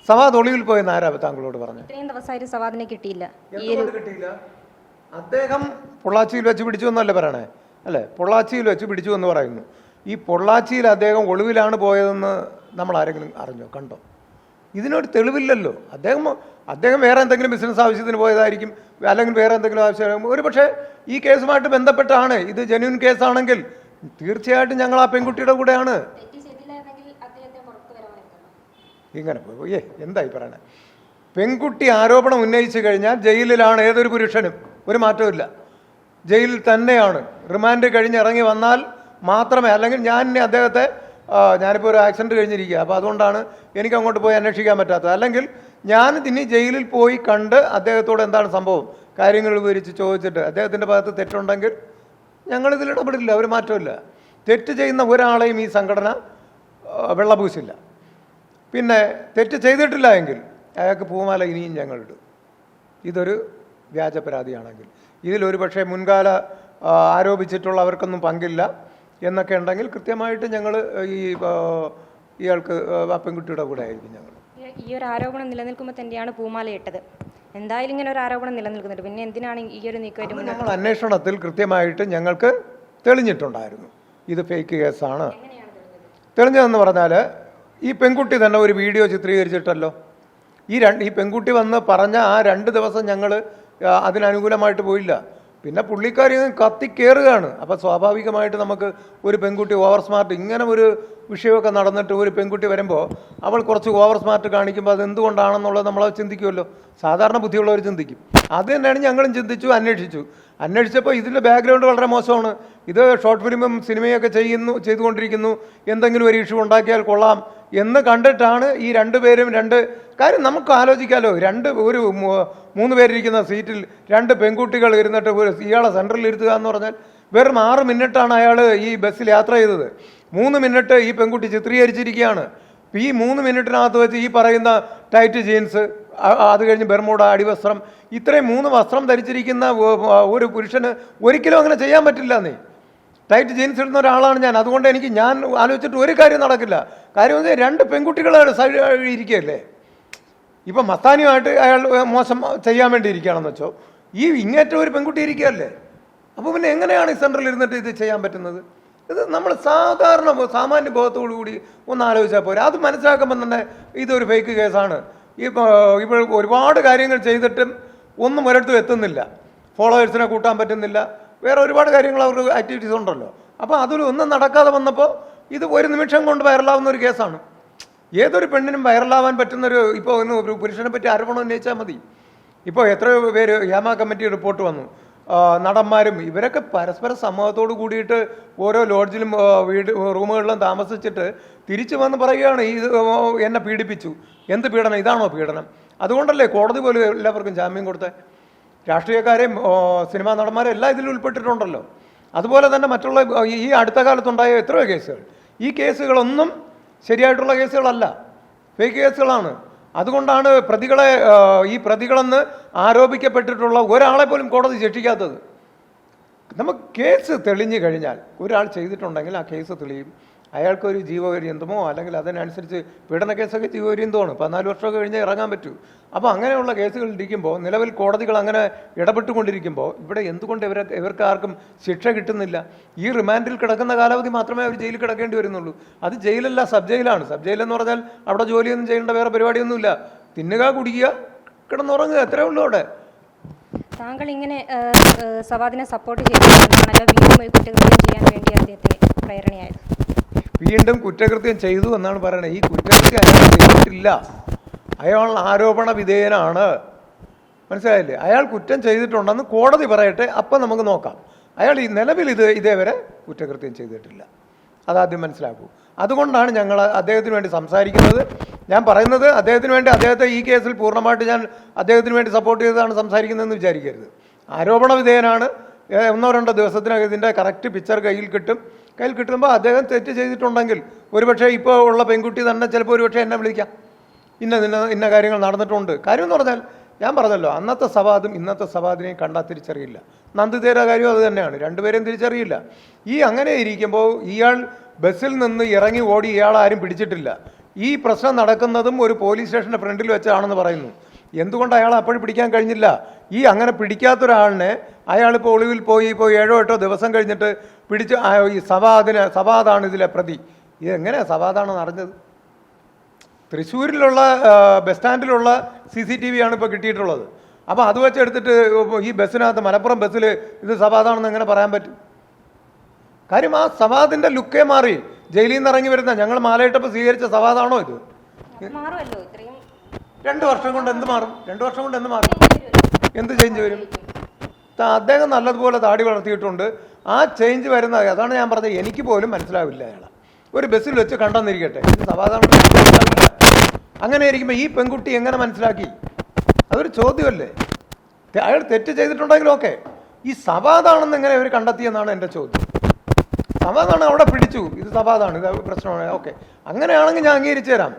സവാദ് ഒളിവിൽ പോയെന്ന് ആരാ താങ്കളോട് പറഞ്ഞു? ഇത്രയും ദിവസമായിട്ട് സവാദിനെ കിട്ടിയില്ല. അദ്ദേഹം പൊള്ളാച്ചിയിൽ വെച്ച് പിടിച്ചു എന്നല്ലേ പറയണേ, അല്ലേ? പൊള്ളാച്ചിയിൽ വെച്ച് പിടിച്ചു എന്ന് പറയുന്നു. ഈ പൊള്ളാച്ചിയിൽ അദ്ദേഹം ഒളിവിലാണ് പോയതെന്ന് നമ്മൾ ആരെങ്കിലും അറിഞ്ഞോ, കണ്ടോ? ഇതിനൊരു തെളിവില്ലല്ലോ. അദ്ദേഹം വേറെ എന്തെങ്കിലും ബിസിനസ് ആവശ്യത്തിന് പോയതായിരിക്കും, അല്ലെങ്കിൽ വേറെ എന്തെങ്കിലും ആവശ്യം. ഒരു പക്ഷേ ഈ കേസുമായിട്ട് ബന്ധപ്പെട്ടാണ്. ഇത് ജെന്യൂൻ കേസാണെങ്കിൽ തീർച്ചയായിട്ടും ഞങ്ങൾ ആ പെൺകുട്ടിയുടെ കൂടെയാണ്. ഇങ്ങനെ പോയി എന്തായി പറയണേ? പെൺകുട്ടി ആരോപണം ഉന്നയിച്ചു കഴിഞ്ഞാൽ ജയിലിലാണ് ഏതൊരു പുരുഷനും, ഒരു മാറ്റമില്ല. ജയിലിൽ തന്നെയാണ്. റിമാൻഡ് കഴിഞ്ഞ് ഇറങ്ങി വന്നാൽ മാത്രമേ, അല്ലെങ്കിൽ ഞാനിപ്പോൾ ഒരു ആക്സിഡൻറ്റ് കഴിഞ്ഞിരിക്കുക, അപ്പോൾ അതുകൊണ്ടാണ് എനിക്ക് അങ്ങോട്ട് പോയി അന്വേഷിക്കാൻ പറ്റാത്തത്. അല്ലെങ്കിൽ ഞാൻ ഇനി ജയിലിൽ പോയി കണ്ട് അദ്ദേഹത്തോട് എന്താണ് സംഭവം കാര്യങ്ങൾ വിവരിച്ച് ചോദിച്ചിട്ട് അദ്ദേഹത്തിൻ്റെ ഭാഗത്ത് തെറ്റുണ്ടെങ്കിൽ ഞങ്ങളിതിൽ ഇടപെടില്ല, ഒരു മാറ്റമില്ല. തെറ്റ് ചെയ്യുന്ന ഒരാളെയും ഈ സംഘടന വെള്ളപൂശില്ല. പിന്നെ തെറ്റ് ചെയ്തിട്ടില്ല എങ്കിൽ അയാൾക്ക് പൂമാല ഇനിയും ഞങ്ങളിടും. ഇതൊരു വ്യാജ പരാതിയാണെങ്കിൽ. ഇതിലൊരു പക്ഷേ മുൻകാല ആരോപിച്ചിട്ടുള്ളവർക്കൊന്നും പങ്കില്ല എന്നൊക്കെ ഉണ്ടെങ്കിൽ കൃത്യമായിട്ട് ഞങ്ങൾ ഇയാൾക്ക് ആ പെൺകുട്ടിയുടെ കൂടെ ആയിരിക്കും ഞങ്ങൾ. ഈ ഒരു ആരോപണം നിലനിൽക്കുമ്പോൾ തന്നെയാണ് പൂമാല ഇട്ടത്. എന്തായാലും ഇങ്ങനെ ഒരു ആരോപണം നിലനിൽക്കുന്നുണ്ട്, പിന്നെ എന്തിനാണ് ഈ ഒരു നീക്കം? ഞങ്ങൾ അന്വേഷണത്തിൽ കൃത്യമായിട്ട് ഞങ്ങൾക്ക് തെളിഞ്ഞിട്ടുണ്ടായിരുന്നു ഇത് ഫേക്ക് കേസാണ്. തെളിഞ്ഞതെന്ന് പറഞ്ഞാൽ ഈ പെൺകുട്ടി തന്നെ ഒരു വീഡിയോ ചിത്രീകരിച്ചിട്ടല്ലോ. ഈ പെൺകുട്ടി വന്ന് പറഞ്ഞ ആ 2 ദിവസം ഞങ്ങൾ അതിനനുകൂലമായിട്ട് പോയില്ല. പിന്നെ പുള്ളിക്കാരി കത്തിക്കേറുകയാണ്. അപ്പോൾ സ്വാഭാവികമായിട്ട് നമുക്ക് ഒരു പെൺകുട്ടി ഓവർ സ്മാർട്ട്, ഇങ്ങനെ ഒരു വിഷയമൊക്കെ നടന്നിട്ട് ഒരു പെൺകുട്ടി വരുമ്പോൾ അവൾ കുറച്ച് ഓവർ സ്മാർട്ട് കാണിക്കുമ്പോൾ അത് എന്തുകൊണ്ടാണെന്നുള്ളത് നമ്മളത് ചിന്തിക്കുമല്ലോ. സാധാരണ ബുദ്ധിയുള്ളവർ ചിന്തിക്കും. അത് തന്നെയാണ് ഞങ്ങളും ചിന്തിച്ചു, അന്വേഷിച്ചപ്പോൾ ഇതിൻ്റെ ബാക്ക്ഗ്രൗണ്ട് വളരെ മോശമാണ്. ഇത് ഷോർട്ട് ഫിലിമും സിനിമയൊക്കെ ചെയ്തുകൊണ്ടിരിക്കുന്നു, എന്തെങ്കിലും ഒരു ഇഷ്യൂ ഉണ്ടാക്കിയാൽ കൊള്ളാം എന്ന് കണ്ടിട്ടാണ് ഈ 2 പേരും കാര്യം നമുക്ക് ആലോചിക്കാമല്ലോ. 3 പേരിരിക്കുന്ന സീറ്റിൽ 2 പെൺകുട്ടികൾ ഇരുന്നിട്ട് ഇയാളെ സെൻട്രലിൽ ഇരുത്തുക എന്ന് പറഞ്ഞാൽ വെറും 6 മിനിറ്റാണ് അയാൾ ഈ ബസ്സിൽ യാത്ര ചെയ്തത്. 3 മിനിറ്റ് ഈ പെൺകുട്ടി ചിത്രീകരിച്ചിരിക്കുകയാണ്. ഈ 3 മിനിറ്റിനകത്ത് വെച്ച് ഈ പറയുന്ന ടൈറ്റ് ജീൻസ്, അത് കഴിഞ്ഞ് ബെർമൂഡ, അടിവസ്ത്രം, ഇത്രയും 3 വസ്ത്രം ധരിച്ചിരിക്കുന്ന ഒരു പുരുഷന് ഒരിക്കലും അങ്ങനെ ചെയ്യാൻ പറ്റില്ല. ടൈറ്റ് ജീൻസ് ഇടുന്ന ഒരാളാണ് ഞാൻ. അതുകൊണ്ട് ഞാൻ ആലോചിച്ചിട്ട് ഒരു കാര്യം നടക്കില്ല. കാര്യം എന്ന് വെച്ചാൽ 2 പെൺകുട്ടികളാണ് സൈഡ് ഇരിക്കുകയല്ലേ. ഇപ്പം മസ്താനിയുമായിട്ട് അയാൾ മോശം ചെയ്യാൻ വേണ്ടി ഇരിക്കുകയാണെന്ന് വെച്ചോ, ഇങ്ങേറ്റം ഒരു പെൺകുട്ടി ഇരിക്കുകയല്ലേ. അപ്പോൾ പിന്നെ എങ്ങനെയാണ് ഈ സെൻട്രൽ ഇരുന്നിട്ട് ഇത് ചെയ്യാൻ പറ്റുന്നത്? ഇത് നമ്മൾ സാമാന്യ ബോധത്തോടു കൂടി ഒന്ന് ആലോചിച്ചാൽ പോരെ. അത് മനസ്സിലാക്കുമ്പോൾ തന്നെ ഇതൊരു ഫേക്ക് കേസാണ്. ഇപ്പോൾ ഒരുപാട് കാര്യങ്ങൾ ചെയ്തിട്ടും ഒന്നും ഒരിടത്തും എത്തുന്നില്ല. ഫോളോവേഴ്സിനെ കൂട്ടാൻ പറ്റുന്നില്ല, വേറെ ഒരുപാട് കാര്യങ്ങൾ അവർക്ക് ആക്ടിവിറ്റീസ് ഉണ്ടല്ലോ. അപ്പോൾ അതിലൊന്നും നടക്കാതെ വന്നപ്പോൾ ഇത് ഒരു നിമിഷം കൊണ്ട് വൈറലാവുന്ന ഒരു കേസാണ്. ഏതൊരു പെണ്ണിനും വൈറലാവാൻ പറ്റുന്നൊരു, ഇപ്പോൾ ഒരു പുരുഷനെ പറ്റി ആരോപണം ഉന്നയിച്ചാൽ മതി. ഇപ്പോൾ എത്രയോ പേര് യാമ കമ്മിറ്റി റിപ്പോർട്ട് വന്നു, നടന്മാരും ഇവരൊക്കെ പരസ്പര സമ്മതത്തോട് കൂടിയിട്ട് ഓരോ ലോഡ്ജിലും റൂമുകളിലും താമസിച്ചിട്ട് തിരിച്ചു വന്ന് പറയുകയാണ് എന്നെ പീഡിപ്പിച്ചു. എന്ത് പീഡനം? ഇതാണോ പീഡനം? അതുകൊണ്ടല്ലേ കോടതി പോലും എല്ലാവർക്കും ജാമ്യം കൊടുത്തത്. രാഷ്ട്രീയക്കാരെയും സിനിമാ നടന്മാരും എല്ലാം ഇതിൽ ഉൾപ്പെട്ടിട്ടുണ്ടല്ലോ. അതുപോലെ തന്നെ മറ്റുള്ള ഈ അടുത്ത കാലത്തുണ്ടായ എത്രയോ കേസുകൾ, ഈ കേസുകളൊന്നും ശരിയായിട്ടുള്ള കേസുകളല്ല, ഫേക്ക് കേസുകളാണ്. അതുകൊണ്ടാണ് പ്രതികളെന്ന് ആരോപിക്കപ്പെട്ടിട്ടുള്ള ഒരാളെ പോലും കോടതി ശിക്ഷിക്കാത്തത്. നമുക്ക് കേസ് തെളിഞ്ഞു കഴിഞ്ഞാൽ ഒരാൾ ചെയ്തിട്ടുണ്ടെങ്കിൽ ആ കേസ് തെളിയും. അയാൾക്കൊരു ജീവപര്യന്തമോ അല്ലെങ്കിൽ അതിനനുസരിച്ച് പീഡന കേസൊക്കെ ജീവപര്യന്തമാണ്, 14 വർഷമൊക്കെ കഴിഞ്ഞാൽ ഇറങ്ങാൻ പറ്റൂ. അപ്പോൾ അങ്ങനെയുള്ള കേസുകൾ ഇരിക്കുമ്പോൾ, നിലവിൽ കോടതികൾ അങ്ങനെ ഇടപെട്ടുകൊണ്ടിരിക്കുമ്പോൾ ഇവിടെ എന്തുകൊണ്ട് ഇവർക്ക് ആർക്കും ശിക്ഷ കിട്ടുന്നില്ല? ഈ റിമാൻഡിൽ കിടക്കുന്ന കാലാവധി മാത്രമേ അവർ ജയിലിൽ കിടക്കേണ്ടി വരുന്നുള്ളൂ. അത് ജയിലല്ല, സബ് ജയിലാണ്. സബ് ജയിലെന്ന് പറഞ്ഞാൽ അവിടെ ജോലിയൊന്നും ചെയ്യേണ്ട വേറെ പരിപാടിയൊന്നുമില്ല. തിന്നുക, കുടിക്കുക, കിടന്നുറങ്ങുക, എത്രയേ ഉള്ളൂ അവിടെ. താങ്കൾ ഇങ്ങനെ സവാദിനെ സപ്പോർട്ട് ചെയ്തതാണല്ലോ വീണ്ടും കുറ്റകൃത്യം ചെയ്യാൻ വേണ്ടി അദ്ദേഹത്തെ പ്രേരണയായത്. വീണ്ടും കുറ്റകൃത്യം ചെയ്തു എന്നാണ് പറയുന്നത്. ഈ കുറ്റകൃത്യം അയാൾ ചെയ്തിട്ടില്ല, അയാൾ ആരോപണ വിധേയനാണ്. മനസ്സിലായില്ലേ? അയാൾ കുറ്റം ചെയ്തിട്ടുണ്ടെന്ന് കോടതി പറയട്ടെ, അപ്പം നമുക്ക് നോക്കാം. അയാൾ ഈ നിലവിൽ ഇതേവരെ കുറ്റകൃത്യം ചെയ്തിട്ടില്ല, അതാദ്യം മനസ്സിലാക്കൂ. അതുകൊണ്ടാണ് ഞങ്ങൾ അദ്ദേഹത്തിന് വേണ്ടി സംസാരിക്കുന്നത്. ഞാൻ പറയുന്നത് അദ്ദേഹത്തിന് വേണ്ടി, അദ്ദേഹത്തെ ഈ കേസിൽ പൂർണ്ണമായിട്ട് ഞാൻ അദ്ദേഹത്തിന് വേണ്ടി സപ്പോർട്ട് ചെയ്തതാണ് സംസാരിക്കുന്നതെന്ന് വിചാരിക്കരുത്. ആരോപണ വിധേയനാണ്. 1-2 ദിവസത്തിനകം ഇതിൻ്റെ കറക്റ്റ് പിക്ചർ കയ്യിൽ കിട്ടുമ്പോൾ അദ്ദേഹം തെറ്റ് ചെയ്തിട്ടുണ്ടെങ്കിൽ ഒരുപക്ഷെ ഇപ്പോൾ ഉള്ള പെൺകുട്ടി തന്നെ ചിലപ്പോൾ ഒരുപക്ഷെ എന്നെ വിളിക്കാം, ഇന്ന കാര്യങ്ങൾ നടന്നിട്ടുണ്ട്. കാര്യം എന്ന് പറഞ്ഞാൽ ഞാൻ പറഞ്ഞല്ലോ, അന്നത്തെ സവാദും ഇന്നത്തെ സവാദിനെയും കണ്ടാൽ തിരിച്ചറിയില്ല. നന്ദിതേര കാര്യം അത് തന്നെയാണ്, 2 പേരെയും തിരിച്ചറിയില്ല. അങ്ങനെ ഇരിക്കുമ്പോൾ ഇയാൾ ബസ്സിൽ നിന്ന് ഇറങ്ങി ഓടി ഇയാളാരും പിടിച്ചിട്ടില്ല. ഈ പ്രശ്നം നടക്കുന്നതും ഒരു പോലീസ് സ്റ്റേഷൻ്റെ ഫ്രണ്ടിൽ വെച്ചാണെന്ന് പറയുന്നു. എന്തുകൊണ്ട് അയാളെ അപ്പോഴും പിടിക്കാൻ കഴിഞ്ഞില്ല? അങ്ങനെ പിടിക്കാത്തൊരാളിനെ അയാളിപ്പോൾ ഒളിവിൽ പോയി 7 8 ദിവസം കഴിഞ്ഞിട്ട് പിടിച്ച് ഈ സവാദാണ് ഇതിലെ പ്രതി. ഇതെങ്ങനെയാണ് സവാദാണെന്ന് അറിഞ്ഞത്? തൃശ്ശൂരിലുള്ള ബസ് സ്റ്റാൻഡിലുള്ള CCTV ആണ് ഇപ്പോൾ കിട്ടിയിട്ടുള്ളത്. അപ്പോൾ അത് വെച്ചെടുത്തിട്ട് ഈ ബസ്സിനകത്ത് മലപ്പുറം ബസ്സിൽ ഇത് സവാദാണെന്ന് എങ്ങനെ പറയാൻ പറ്റും? കാര്യം ആ സവാദിൻ്റെ ലുക്കേ മാറി. ജയിലിൽ നിന്ന് ഇറങ്ങി വരുന്ന ഞങ്ങൾ മാലയിട്ടപ്പോൾ സ്വീകരിച്ച സവാദാണോ ഇത്? 2 വർഷം കൊണ്ട് എന്ത് മാറും? 2 വർഷം കൊണ്ട് എന്ത് മാറും? എന്ത് ചേഞ്ച് വരും? അദ്ദേഹം നല്ലതുപോലെ താടി വളർത്തിയിട്ടുണ്ട്. ആ ചേഞ്ച് വരുന്ന അതാണ് ഞാൻ പറഞ്ഞത്. എനിക്ക് പോലും മനസ്സിലാവില്ല അയാളെ. ഒരു ബസ്സിൽ വെച്ച് കണ്ടെന്നിരിക്കട്ടെ, സവാദാണെന്ന് മനസ്സിലാവില്ല. അങ്ങനെ ഇരിക്കുമ്പോൾ ഈ പെൺകുട്ടി എങ്ങനെ മനസ്സിലാക്കി? അതൊരു ചോദ്യമല്ലേ? അയാൾ തെറ്റ് ചെയ്തിട്ടുണ്ടെങ്കിലും ഓക്കെ, ഈ സവാദാണെന്ന് എങ്ങനെ അവർ കണ്ടെത്തിയെന്നാണ് എൻ്റെ ചോദ്യം. സവാദാണ്, അവിടെ പിടിച്ചു, ഇത് സവാദാണ്, ഇത് പ്രശ്നമാണ്, ഓക്കെ, അങ്ങനെയാണെങ്കിൽ ഞാൻ അംഗീകരിച്ചു തരാം.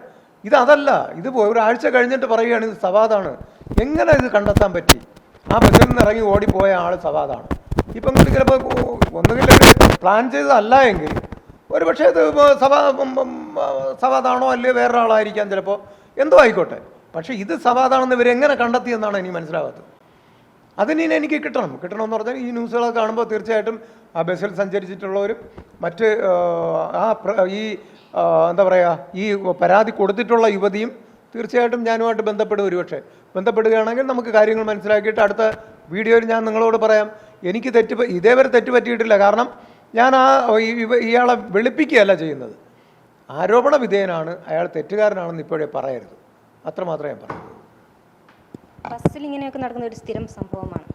ഇതല്ല, ഇത് ഒരാഴ്ച കഴിഞ്ഞിട്ട് പറയുകയാണ് ഇത് സവാദാണ്. എങ്ങനെ ഇത് കണ്ടെത്താൻ പറ്റി? ആ ബസ്സിൽ നിന്ന് ഇറങ്ങി ഓടിപ്പോയ ആൾ സവാദാണ്. ഇപ്പം കൂടി ചിലപ്പോൾ ഒന്നുകിൽ പ്ലാൻ ചെയ്തതല്ല എങ്കിൽ ഒരു പക്ഷേ ഇത് സവാദാണോ അല്ലേ വേറൊരാളായിരിക്കാം, ചിലപ്പോൾ എന്തോ ആയിക്കോട്ടെ. പക്ഷേ ഇത് സവാദാണെന്ന് ഇവരെങ്ങനെ കണ്ടെത്തിയെന്നാണ് എനിക്ക് മനസ്സിലാകാത്തത്. അതിന് എനിക്ക് കിട്ടണമെന്ന് പറഞ്ഞാൽ ഈ ന്യൂസുകളൊക്കെ കാണുമ്പോൾ തീർച്ചയായിട്ടും ആ ബസ്സിൽ സഞ്ചരിച്ചിട്ടുള്ളവരും മറ്റ് ഈ എന്താ പറയുക, ഈ പരാതി കൊടുത്തിട്ടുള്ള യുവതിയും തീർച്ചയായിട്ടും ഞാനുമായിട്ട് ബന്ധപ്പെടും. ഒരുപക്ഷെ ബന്ധപ്പെടുകയാണെങ്കിൽ നമുക്ക് കാര്യങ്ങൾ മനസ്സിലാക്കിയിട്ട് അടുത്ത വീഡിയോയിൽ ഞാൻ നിങ്ങളോട് പറയാം. എനിക്ക് ഇതേവരെ തെറ്റ് പറ്റിയിട്ടില്ല. കാരണം ഞാൻ ഇയാളെ വെളുപ്പിക്കുകയല്ല ചെയ്യുന്നത്. ആരോപണ വിധേയനാണ്, അയാൾ തെറ്റുകാരനാണെന്ന് ഇപ്പോഴേ പറയരുത്. അത്രമാത്രമേ ഞാൻ പറയൂ. ബസ്സിൽ ഇങ്ങനെയൊക്കെ നടക്കുന്ന ഒരു സ്ഥിരം സംഭവമാണ്.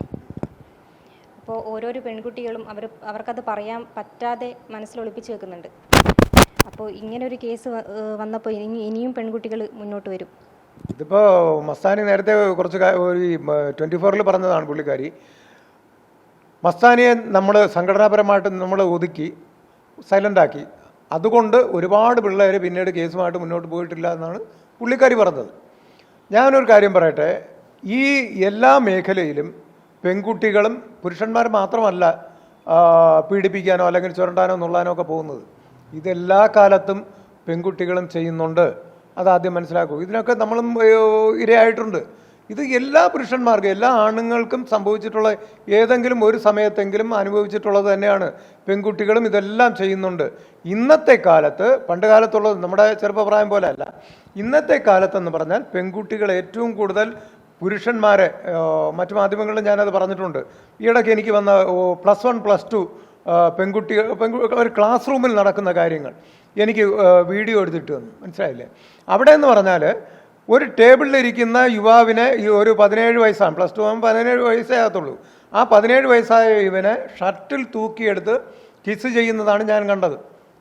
അപ്പോൾ ഓരോരോ പെൺകുട്ടികളും അവർക്കത് പറയാൻ പറ്റാതെ മനസ്സിൽ ഒളിപ്പിച്ച് വെക്കുന്നുണ്ട്. അപ്പോൾ ഇങ്ങനെ ഒരു കേസ് വന്നപ്പോൾ ഇനിയും പെൺകുട്ടികൾ മുന്നോട്ട് വരും. ഇതിപ്പോൾ മസ്താനി നേരത്തെ കുറച്ച് 24-ൽ പറഞ്ഞതാണ് പുള്ളിക്കാരി. മസ്താനിയെ നമ്മൾ സംഘടനാപരമായിട്ട് നമ്മൾ ഒതുക്കി സൈലൻ്റാക്കി. അതുകൊണ്ട് ഒരുപാട് പിള്ളേർ പിന്നീട് കേസുമായിട്ട് മുന്നോട്ട് പോയിട്ടില്ല എന്നാണ് പുള്ളിക്കാരി പറഞ്ഞത്. ഞാനൊരു കാര്യം പറയട്ടെ, ഈ എല്ലാ മേഖലയിലും പെൺകുട്ടികളും പുരുഷന്മാർ മാത്രമല്ല പീഡിപ്പിക്കാനോ അല്ലെങ്കിൽ ചുരണ്ടാനോ നുള്ളാനോ ഒക്കെ പോകുന്നത്. ഇതെല്ലാ കാലത്തും പെൺകുട്ടികളും ചെയ്യുന്നുണ്ട്. അതാദ്യം മനസ്സിലാക്കൂ. ഇതിനൊക്കെ നമ്മളും ഇരയായിട്ടുണ്ട്. ഇത് എല്ലാ പുരുഷന്മാർക്കും എല്ലാ ആണുങ്ങൾക്കും സംഭവിച്ചിട്ടുള്ള ഏതെങ്കിലും ഒരു സമയത്തെങ്കിലും അനുഭവിച്ചിട്ടുള്ളത് തന്നെയാണ്. പെൺകുട്ടികളും ഇതെല്ലാം ചെയ്യുന്നുണ്ട്. ഇന്നത്തെ കാലത്ത്, പണ്ട് കാലത്തുള്ളത് നമ്മുടെ ചെറുപ്പപ്രായം പോലെ അല്ല, ഇന്നത്തെ കാലത്തെന്ന് പറഞ്ഞാൽ പെൺകുട്ടികൾ ഏറ്റവും കൂടുതൽ പുരുഷന്മാരെ, മറ്റു മാധ്യമങ്ങളിലും ഞാനത് പറഞ്ഞിട്ടുണ്ട്. ഈയിടയ്ക്ക് എനിക്ക് വന്ന +1 +2 പെൺകുട്ടികൾ ഒരു ക്ലാസ് റൂമിൽ നടക്കുന്ന കാര്യങ്ങൾ എനിക്ക് വീഡിയോ എടുത്തിട്ട് വന്നു. മനസ്സിലായില്ലേ? അവിടെ എന്ന് പറഞ്ഞാൽ ഒരു ടേബിളിലിരിക്കുന്ന യുവാവിനെ, ഒരു 17 വയസ്സാണ്, +2 ആകുമ്പോൾ 17 വയസ്സേ ആകത്തുള്ളൂ. ആ 17 വയസ്സായ ഇവനെ ഷർട്ടിൽ തൂക്കിയെടുത്ത് കിസ് ചെയ്യുന്നതാണ് ഞാൻ കണ്ടത്,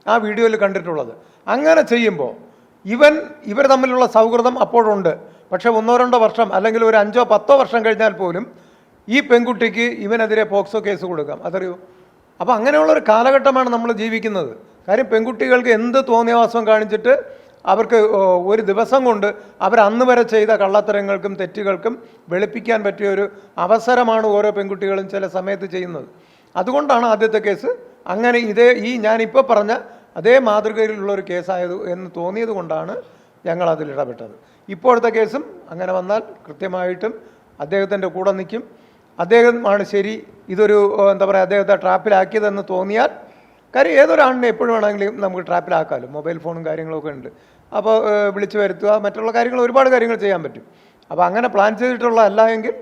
ആ വീഡിയോയിൽ കണ്ടിട്ടുള്ളത്. അങ്ങനെ ചെയ്യുമ്പോൾ ഇവർ തമ്മിലുള്ള സൗഹൃദം അപ്പോഴുണ്ട്. പക്ഷേ 1 2 വർഷം അല്ലെങ്കിൽ ഒരു 5 10 വർഷം കഴിഞ്ഞാൽ പോലും ഈ പെൺകുട്ടിക്ക് ഇവനെതിരെ പോക്സോ കേസ് കൊടുക്കാം. അതറിയോ? അപ്പോൾ അങ്ങനെയുള്ളൊരു കാലഘട്ടമാണ് നമ്മൾ ജീവിക്കുന്നത്. കാര്യം പെൺകുട്ടികൾക്ക് എന്ത് തോന്നിയവാസം കാണിച്ചിട്ട് അവർക്ക് ഒരു ദിവസം കൊണ്ട് അന്ന് വരെ ചെയ്ത കള്ളത്തരങ്ങൾക്കും തെറ്റുകൾക്കും വെളുപ്പിക്കാൻ പറ്റിയൊരു അവസരമാണ് ഓരോ പെൺകുട്ടികളും ചില സമയത്ത് ചെയ്യുന്നത്. അതുകൊണ്ടാണ് ആദ്യത്തെ കേസ് അങ്ങനെ ഞാനിപ്പോൾ പറഞ്ഞ അതേ മാതൃകയിലുള്ളൊരു കേസായത് എന്ന് തോന്നിയത് കൊണ്ടാണ് ഞങ്ങൾ അതിൽ ഇടപെട്ടത്. ഇപ്പോഴത്തെ കേസും അങ്ങനെ വന്നാൽ കൃത്യമായിട്ടും അദ്ദേഹത്തിൻ്റെ കൂടെ നിൽക്കും. അദ്ദേഹമാണ് ശരി, ഇതൊരു എന്താ പറയുക, അദ്ദേഹത്തെ ട്രാപ്പിലാക്കിയതെന്ന് തോന്നിയാൽ, കാര്യം ഏതൊരാണിനെ എപ്പോഴും വേണമെങ്കിലും നമുക്ക് ട്രാപ്പിലാക്കാമല്ലോ, മൊബൈൽ ഫോണും കാര്യങ്ങളൊക്കെ ഉണ്ട്. അപ്പോൾ വിളിച്ചു വരുത്തുക, മറ്റുള്ള കാര്യങ്ങൾ, ഒരുപാട് കാര്യങ്ങൾ ചെയ്യാൻ പറ്റും. അപ്പോൾ അങ്ങനെ പ്ലാൻ ചെയ്തിട്ടുള്ള അല്ല എങ്കിൽ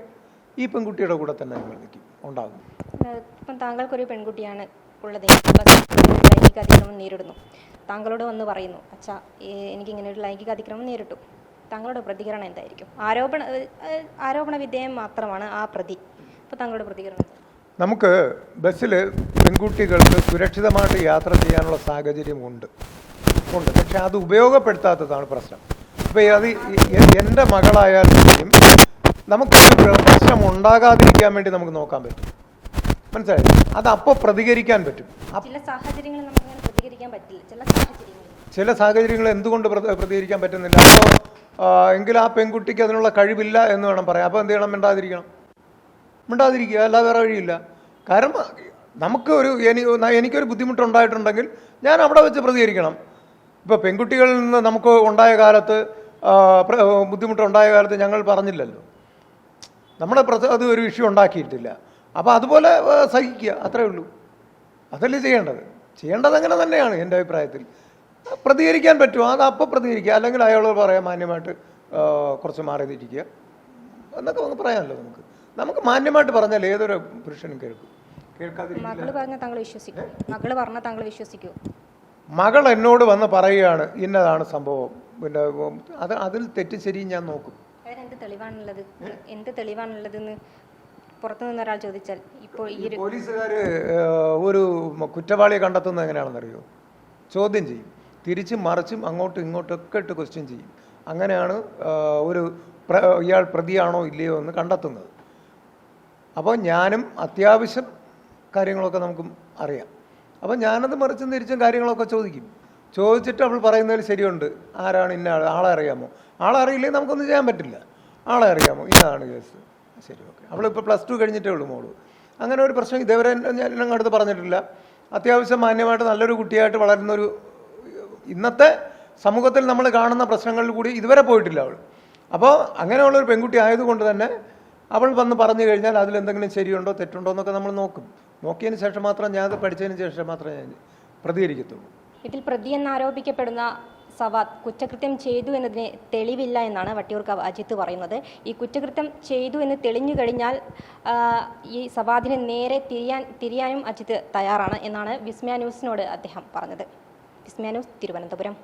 ഈ പെൺകുട്ടിയുടെ കൂടെ തന്നെ നിങ്ങൾ നിൽക്കും, ഉണ്ടാകും. ഇപ്പം താങ്കൾക്കൊരു പെൺകുട്ടിയാണ് ഉള്ളത്, ലൈംഗിക അതിക്രമം നേരിടുന്നു, താങ്കളോട് വന്ന് പറയുന്നു, അച്ഛാ എനിക്കിങ്ങനെ ഒരു ലൈംഗിക അതിക്രമം നേരിട്ടു, താങ്കളുടെ പ്രതികരണം എന്തായിരിക്കും? ആരോപണ വിധേയം മാത്രമാണ് ആ പ്രതി. അപ്പോൾ താങ്കളുടെ പ്രതികരണം? നമുക്ക് ബസ്സിൽ പെൺകുട്ടികൾക്ക് സുരക്ഷിതമായിട്ട് യാത്ര ചെയ്യാനുള്ള സാഹചര്യം ഉണ്ട്, പക്ഷെ അത് ഉപയോഗപ്പെടുത്താത്തതാണ് പ്രശ്നം. ഇപ്പോൾ അത് എൻ്റെ മകളായാൽ പോലും നമുക്ക് പ്രശ്നം ഉണ്ടാകാതിരിക്കാൻ വേണ്ടി നമുക്ക് നോക്കാൻ പറ്റും. മനസ്സിലായി? അത് അപ്പോൾ പ്രതികരിക്കാൻ പറ്റും. ചില സാഹചര്യങ്ങളിൽ നമുക്ക് പ്രതികരിക്കാൻ പറ്റില്ല. ചില സാഹചര്യങ്ങൾ എന്തുകൊണ്ട് പ്രതികരിക്കാൻ പറ്റുന്നില്ല? അപ്പോൾ എങ്കിൽ ആ പെൺകുട്ടിക്ക് അതിനുള്ള കഴിവില്ല എന്ന് വേണം പറയാം. അപ്പോൾ എന്ത് ചെയ്യണം? മിണ്ടാതിരിക്കുക, അല്ലാതെ വേറെ വഴിയില്ല. കാരണം നമുക്ക് എനിക്കൊരു ബുദ്ധിമുട്ടുണ്ടായിട്ടുണ്ടെങ്കിൽ ഞാൻ അവിടെ വെച്ച് പ്രതികരിക്കണം. ഇപ്പോൾ പെൺകുട്ടികളിൽ നിന്ന് നമുക്ക് ഉണ്ടായ കാലത്ത് ബുദ്ധിമുട്ടുണ്ടായ കാലത്ത് ഞങ്ങൾ പറഞ്ഞില്ലല്ലോ, അത് ഒരു ഇഷ്യൂ ഉണ്ടാക്കിയിട്ടില്ല. അപ്പോൾ അതുപോലെ സഹിക്കുക, അത്രേ ഉള്ളൂ. അതല്ലേ ചെയ്യേണ്ടത് അങ്ങനെ തന്നെയാണ് എൻ്റെ അഭിപ്രായത്തിൽ. പ്രതികരിക്കാൻ പറ്റുമോ അത് അപ്പോൾ പ്രതികരിക്കുക, അല്ലെങ്കിൽ അയാളോട് പറയാം മാന്യമായിട്ട് കുറച്ച് മാറി തിരിക്കുക എന്നൊക്കെ നമുക്ക് പറയാമല്ലോ. നമുക്ക് മാന്യമായിട്ട് പറഞ്ഞാൽ ഏതൊരു പുരുഷനും മകള് പറഞ്ഞാൽ താങ്കൾ വിശ്വസിക്കൂ? മകൾ എന്നോട് വന്ന് പറയുകയാണ് ഇന്നതാണ് സംഭവം, പിന്നെ അതിൽ തെറ്റ് ശരി ഞാൻ നോക്കും. എന്ത് തെളിവാണുള്ളതെന്ന് പുറത്തു നിന്ന് ഒരാൾ ചോദിച്ചാൽ ഇപ്പോൾ ഈ പോലീസുകാർ ഒരു കുറ്റവാളിയെ കണ്ടെത്തുന്നത് എങ്ങനെയാണെന്നറിയോ? ചോദ്യം ചെയ്യും, തിരിച്ചും മറിച്ചും അങ്ങോട്ടും ഇങ്ങോട്ടൊക്കെ ഇട്ട് ക്വസ്റ്റ്യൻ ചെയ്യും. അങ്ങനെയാണ് ഇയാൾ പ്രതിയാണോ ഇല്ലയോ എന്ന് കണ്ടെത്തുന്നത്. അപ്പോൾ ഞാനും അത്യാവശ്യം കാര്യങ്ങളൊക്കെ നമുക്ക് അറിയാം. അപ്പോൾ ഞാനത് മറിച്ചും തിരിച്ചും കാര്യങ്ങളൊക്കെ ചോദിച്ചിട്ട് അവൾ പറയുന്നതിൽ ശരിയുണ്ട്, ആരാണ് ഇന്ന ആളെ അറിയാമോ, ആളെ അറിയില്ലെങ്കിൽ നമുക്കൊന്നും ചെയ്യാൻ പറ്റില്ല. ആളെ അറിയാമോ, ഇന്നതാണ് കേസ്, ശരി ഓക്കെ. അവളിപ്പോൾ +2 കഴിഞ്ഞിട്ടേ ഉള്ളൂ മോള്. അങ്ങനെ ഒരു പ്രശ്നം ഇതേവരെ ഞാൻ അടുത്ത് പറഞ്ഞിട്ടില്ല. അത്യാവശ്യം മാന്യമായിട്ട് നല്ലൊരു കുട്ടിയായിട്ട് വളരുന്നൊരു, ഇന്നത്തെ സമൂഹത്തിൽ നമ്മൾ കാണുന്ന പ്രശ്നങ്ങളിൽ കൂടി ഇതുവരെ പോയിട്ടില്ല അവൾ. അപ്പോൾ അങ്ങനെയുള്ളൊരു പെൺകുട്ടി ആയതുകൊണ്ട് തന്നെ അവൾ വന്ന് പറഞ്ഞു കഴിഞ്ഞാൽ അതിലെന്തെങ്കിലും ശരിയുണ്ടോ തെറ്റുണ്ടോ എന്നൊക്കെ നമ്മൾ നോക്കിയതിന് ശേഷം മാത്രം, ഞാൻ അത് പഠിച്ചതിന് ശേഷം മാത്രമേ ഞാൻ പ്രതികരിക്കത്തുള്ളൂ. ഇതിൽ പ്രതി എന്നാരോപിക്കപ്പെടുന്ന സവാദ് കുറ്റകൃത്യം ചെയ്തു എന്നതിന് തെളിവില്ല എന്നാണ് വട്ടിയൂർക്കാവ് അജിത്ത് പറയുന്നത്. ഈ കുറ്റകൃത്യം ചെയ്തു എന്ന് തെളിഞ്ഞു കഴിഞ്ഞാൽ ഈ സവാദിന് നേരെ തിരിയാനും അജിത്ത് തയ്യാറാണ് എന്നാണ് വിസ്മയ ന്യൂസിനോട് അദ്ദേഹം പറഞ്ഞത്. വിസ്മയ ന്യൂസ്, തിരുവനന്തപുരം.